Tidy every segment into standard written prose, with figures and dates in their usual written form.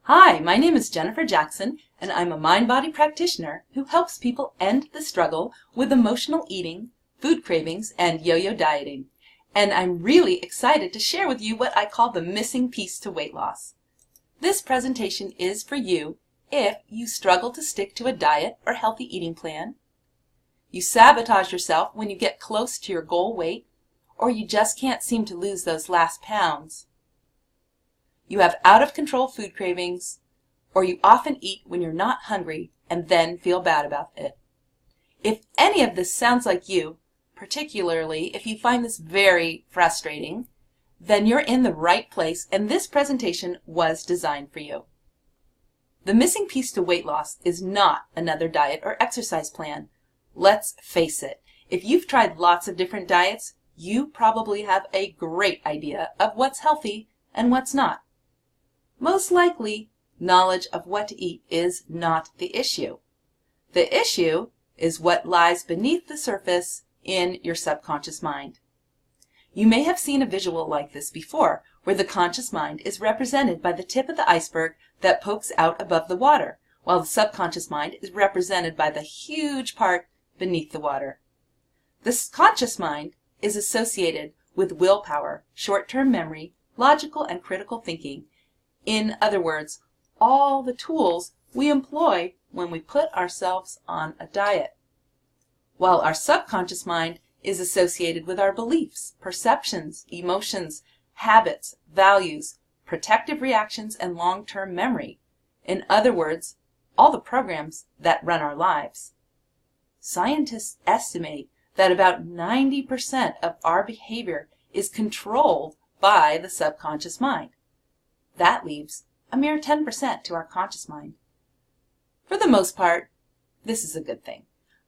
Hi, my name is Jennifer Jackson, and I'm a mind-body practitioner who helps people end the struggle with emotional eating, food cravings, and yo-yo dieting. And I'm really excited to share with you what I call the missing piece to weight loss. This presentation is for you if you struggle to stick to a diet or healthy eating plan, you sabotage yourself when you get close to your goal weight, or you just can't seem to lose those last pounds. You have out-of-control food cravings, or you often eat when you're not hungry and then feel bad about it. If any of this sounds like you, particularly if you find this very frustrating, then you're in the right place and this presentation was designed for you. The missing piece to weight loss is not another diet or exercise plan. Let's face it, if you've tried lots of different diets, you probably have a great idea of what's healthy and what's not. Most likely, knowledge of what to eat is not the issue. The issue is what lies beneath the surface in your subconscious mind. You may have seen a visual like this before, where the conscious mind is represented by the tip of the iceberg that pokes out above the water, while the subconscious mind is represented by the huge part beneath the water. The conscious mind is associated with willpower, short-term memory, logical and critical thinking. In other words, all the tools we employ when we put ourselves on a diet. While our subconscious mind is associated with our beliefs, perceptions, emotions, habits, values, protective reactions, and long-term memory. In other words, all the programs that run our lives. Scientists estimate that about 90% of our behavior is controlled by the subconscious mind. That leaves a mere 10% to our conscious mind. For the most part, this is a good thing.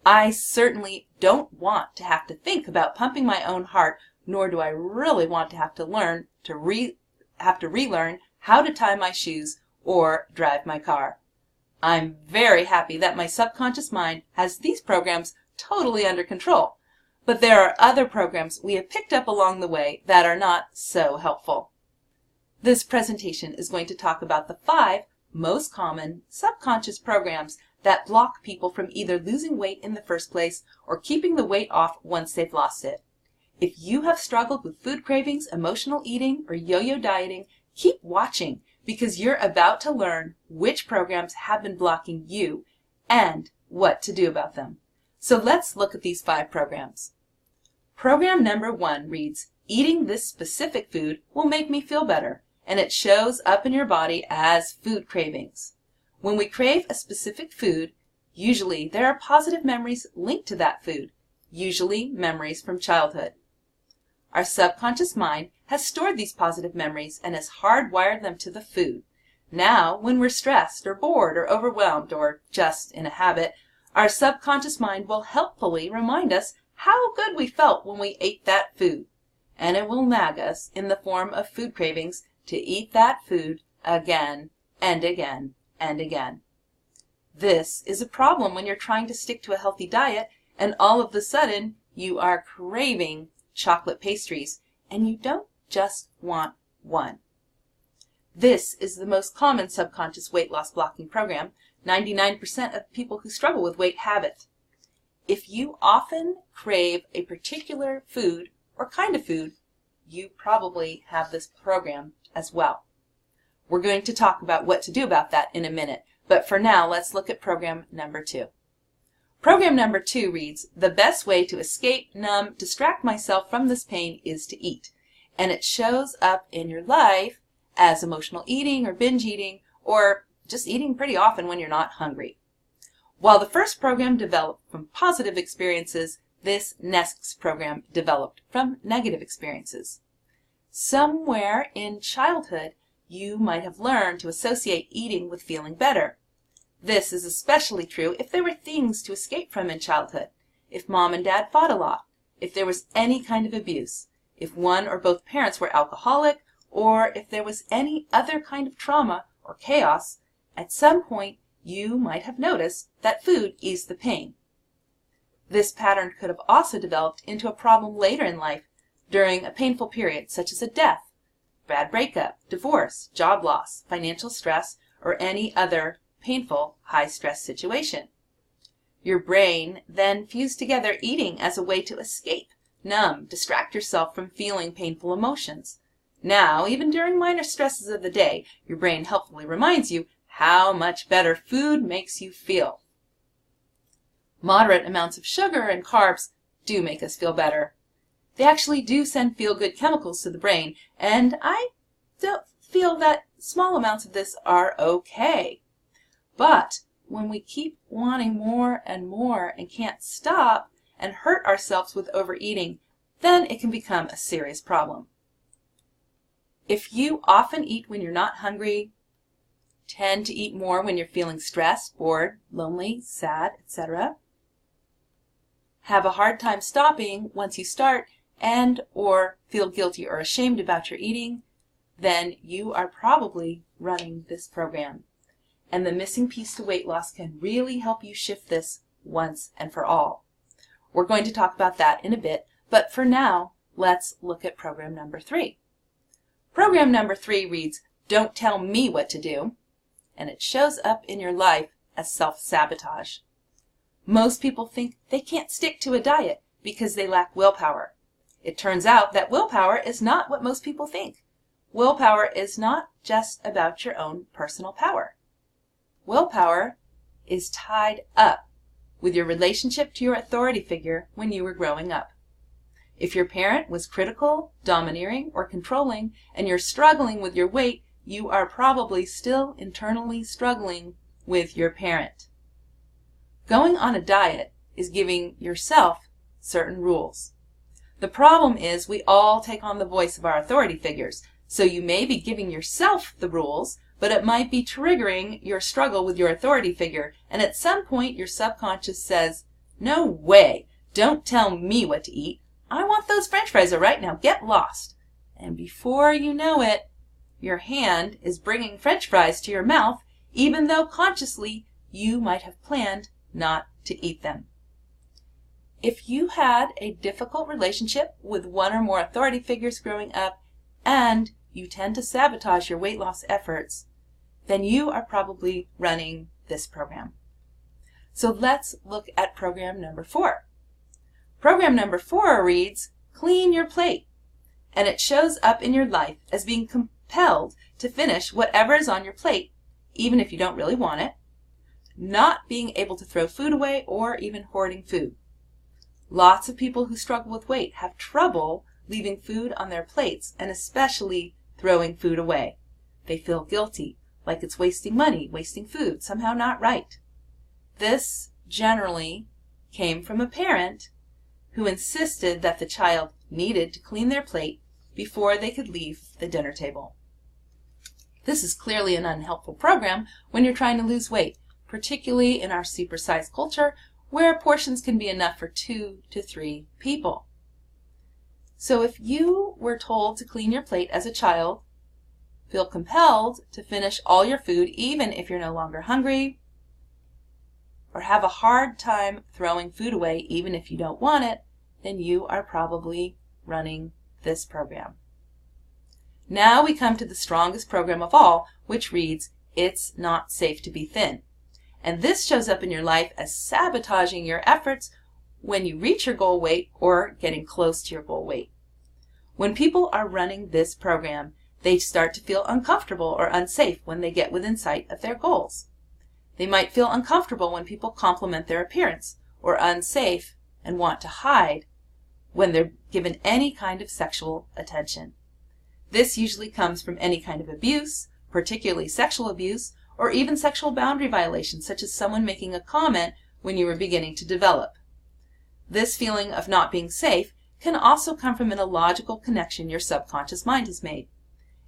I certainly don't want to have to think about pumping my own heart, nor do I really want to have to relearn how to tie my shoes or drive my car. I'm very happy that my subconscious mind has these programs totally under control, but there are other programs we have picked up along the way that are not so helpful. This presentation is going to talk about the 5 most common subconscious programs that block people from either losing weight in the first place or keeping the weight off once they've lost it. If you have struggled with food cravings, emotional eating, or yo-yo dieting, keep watching because you're about to learn which programs have been blocking you and what to do about them. So let's look at these 5 programs. Program number 1 reads, "Eating this specific food will make me feel better," and it shows up in your body as food cravings. When we crave a specific food, usually there are positive memories linked to that food, usually memories from childhood. Our subconscious mind has stored these positive memories and has hardwired them to the food. Now, when we're stressed or bored or overwhelmed or just in a habit, our subconscious mind will helpfully remind us how good we felt when we ate that food, and it will nag us in the form of food cravings to eat that food again and again and again. This is a problem when you're trying to stick to a healthy diet and all of a sudden you are craving chocolate pastries and you don't just want one. This is the most common subconscious weight loss blocking program. 99% of people who struggle with weight have it. If you often crave a particular food or kind of food, you probably have this program as well. We're going to talk about what to do about that in a minute, but for now, let's look at program number 2. Program number 2 reads, "The best way to escape, numb, distract myself from this pain is to eat," and it shows up in your life as emotional eating or binge eating or just eating pretty often when you're not hungry. While the first program developed from positive experiences, this next program developed from negative experiences. Somewhere in childhood, you might have learned to associate eating with feeling better. This is especially true if there were things to escape from in childhood, if mom and dad fought a lot, if there was any kind of abuse, if one or both parents were alcoholic, or if there was any other kind of trauma or chaos. At some point, you might have noticed that food eased the pain. This pattern could have also developed into a problem later in life during a painful period such as a death, bad breakup, divorce, job loss, financial stress, or any other painful, high-stress situation. Your brain then fused together eating as a way to escape, numb, distract yourself from feeling painful emotions. Now, even during minor stresses of the day, your brain helpfully reminds you how much better food makes you feel. Moderate amounts of sugar and carbs do make us feel better. They actually do send feel-good chemicals to the brain, and I don't feel that small amounts of this are okay. But when we keep wanting more and can't stop and hurt ourselves with overeating, then it can become a serious problem. If you often eat when you're not hungry, tend to eat more when you're feeling stressed, bored, lonely, sad, etc., have a hard time stopping once you start, and or feel guilty or ashamed about your eating, then you are probably running this program. And the missing piece to weight loss can really help you shift this once and for all. We're going to talk about that in a bit, but for now, let's look at program number 3. Program number 3 reads, "Don't tell me what to do," and it shows up in your life as self-sabotage. Most people think they can't stick to a diet because they lack willpower. It turns out that willpower is not what most people think. Willpower is not just about your own personal power. Willpower is tied up with your relationship to your authority figure when you were growing up. If your parent was critical, domineering, or controlling, and you're struggling with your weight, you are probably still internally struggling with your parent. Going on a diet is giving yourself certain rules. The problem is we all take on the voice of our authority figures, so you may be giving yourself the rules, but it might be triggering your struggle with your authority figure, and at some point your subconscious says, "No way, don't tell me what to eat. I want those French fries right now, get lost." And before you know it, your hand is bringing French fries to your mouth, even though consciously you might have planned not to eat them. If you had a difficult relationship with one or more authority figures growing up, and you tend to sabotage your weight loss efforts, then you are probably running this program. So let's look at program number 4. Program number 4 reads, "Clean your plate," and it shows up in your life as being compelled to finish whatever is on your plate, even if you don't really want it, not being able to throw food away, or even hoarding food. Lots of people who struggle with weight have trouble leaving food on their plates, and especially throwing food away. They feel guilty, like it's wasting money, wasting food, somehow not right. This generally came from a parent who insisted that the child needed to clean their plate before they could leave the dinner table. This is clearly an unhelpful program when you're trying to lose weight, particularly in our supersized culture where portions can be enough for 2 to 3 people. So if you were told to clean your plate as a child, feel compelled to finish all your food even if you're no longer hungry, or have a hard time throwing food away even if you don't want it, then you are probably running this program. Now we come to the strongest program of all, which reads, "It's not safe to be thin." And this shows up in your life as sabotaging your efforts when you reach your goal weight or getting close to your goal weight. When people are running this program, they start to feel uncomfortable or unsafe when they get within sight of their goals. They might feel uncomfortable when people compliment their appearance, or unsafe and want to hide when they're given any kind of sexual attention. This usually comes from any kind of abuse, particularly sexual abuse, or even sexual boundary violations, such as someone making a comment when you were beginning to develop. This feeling of not being safe can also come from an illogical connection your subconscious mind has made.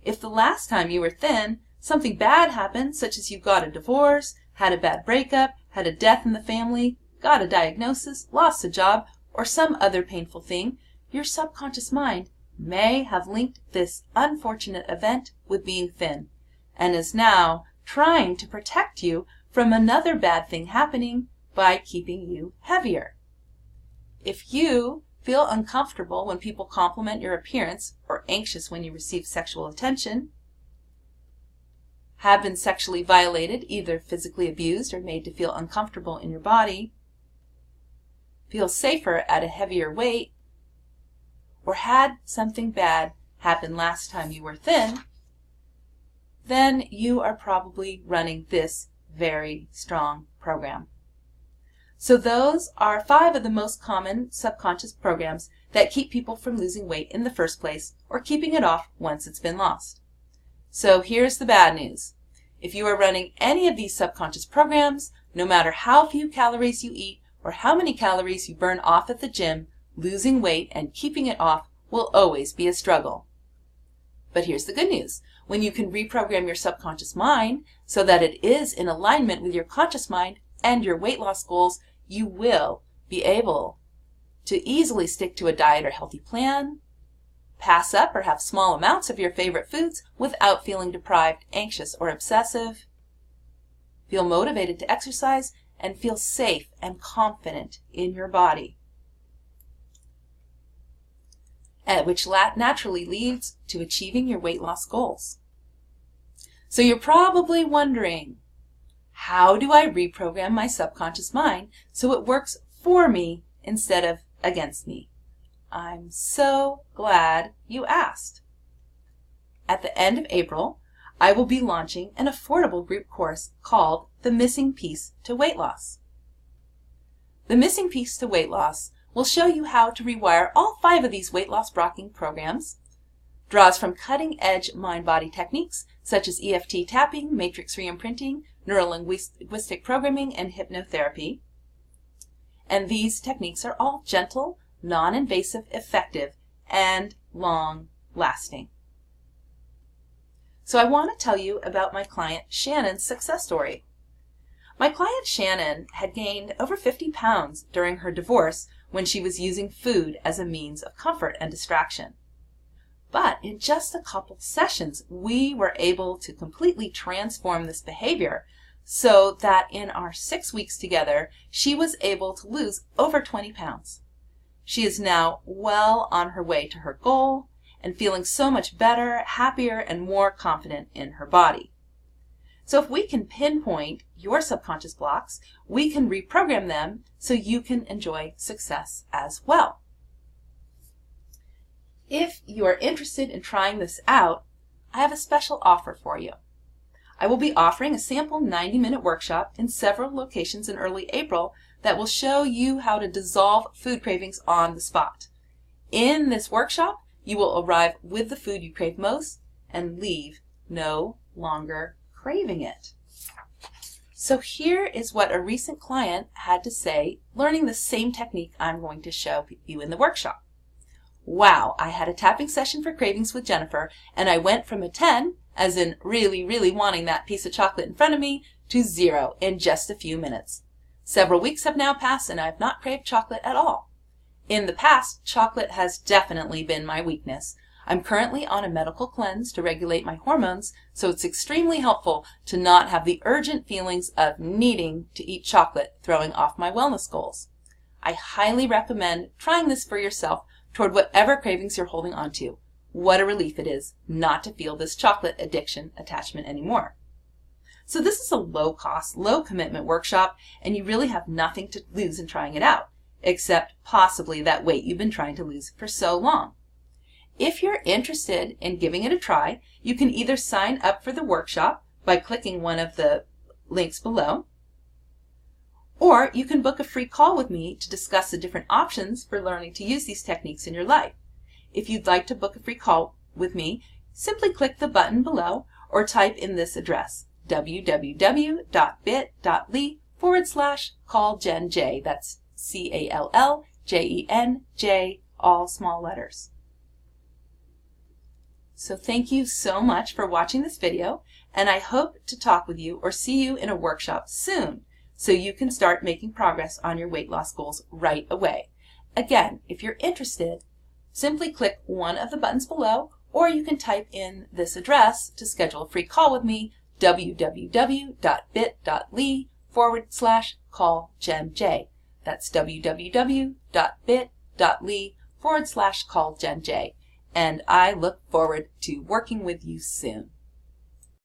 If the last time you were thin, something bad happened, such as you got a divorce, had a bad breakup, had a death in the family, got a diagnosis, lost a job, or some other painful thing, your subconscious mind may have linked this unfortunate event with being thin, and is now trying to protect you from another bad thing happening by keeping you heavier. If you feel uncomfortable when people compliment your appearance or anxious when you receive sexual attention, have been sexually violated, either physically abused or made to feel uncomfortable in your body, feel safer at a heavier weight, or had something bad happen last time you were thin, then you are probably running this very strong program. So those are 5 of the most common subconscious programs that keep people from losing weight in the first place or keeping it off once it's been lost. So here's the bad news. If you are running any of these subconscious programs, no matter how few calories you eat or how many calories you burn off at the gym, losing weight and keeping it off will always be a struggle. But here's the good news. When you can reprogram your subconscious mind so that it is in alignment with your conscious mind and your weight loss goals, you will be able to easily stick to a diet or healthy plan, pass up or have small amounts of your favorite foods without feeling deprived, anxious, or obsessive, feel motivated to exercise, and feel safe and confident in your body, which naturally leads to achieving your weight loss goals. So you're probably wondering, how do I reprogram my subconscious mind so it works for me instead of against me? I'm so glad you asked. At the end of April, I will be launching an affordable group course called The Missing Piece to Weight Loss. The Missing Piece to Weight Loss will show you how to rewire all 5 of these weight loss rocking programs, draws from cutting-edge mind-body techniques such as EFT tapping, matrix re-imprinting, neuro-linguistic programming, and hypnotherapy. And these techniques are all gentle, non-invasive, effective, and long-lasting. So I want to tell you about my client Shannon's success story. My client Shannon had gained over 50 pounds during her divorce when she was using food as a means of comfort and distraction. But in just a couple sessions, we were able to completely transform this behavior so that in our 6 weeks together, she was able to lose over 20 pounds. She is now well on her way to her goal and feeling so much better, happier, and more confident in her body. So if we can pinpoint your subconscious blocks, we can reprogram them so you can enjoy success as well. If you are interested in trying this out, I have a special offer for you. I will be offering a sample 90-minute workshop in several locations in early April that will show you how to dissolve food cravings on the spot. In this workshop, you will arrive with the food you crave most and leave no longer craving it. So here is what a recent client had to say, learning the same technique I'm going to show you in the workshop. Wow, I had a tapping session for cravings with Jennifer, and I went from a 10, as in really, really wanting that piece of chocolate in front of me, to 0 in just a few minutes. Several weeks have now passed, and I have not craved chocolate at all. In the past, chocolate has definitely been my weakness. I'm currently on a medical cleanse to regulate my hormones, so it's extremely helpful to not have the urgent feelings of needing to eat chocolate throwing off my wellness goals. I highly recommend trying this for yourself toward whatever cravings you're holding on to. What a relief it is not to feel this chocolate addiction attachment anymore. So this is a low-cost, low-commitment workshop, and you really have nothing to lose in trying it out, except possibly that weight you've been trying to lose for so long. If you're interested in giving it a try, you can either sign up for the workshop by clicking one of the links below, or you can book a free call with me to discuss the different options for learning to use these techniques in your life. If you'd like to book a free call with me, simply click the button below or type in this address, www.bit.ly/calljenj. That's CALLJENJ, all small letters. So thank you so much for watching this video, and I hope to talk with you or see you in a workshop soon so you can start making progress on your weight loss goals right away. Again, if you're interested, simply click one of the buttons below, or you can type in this address to schedule a free call with me, www.bit.ly/calljenj. That's www.bit.ly/calljenj. And I look forward to working with you soon.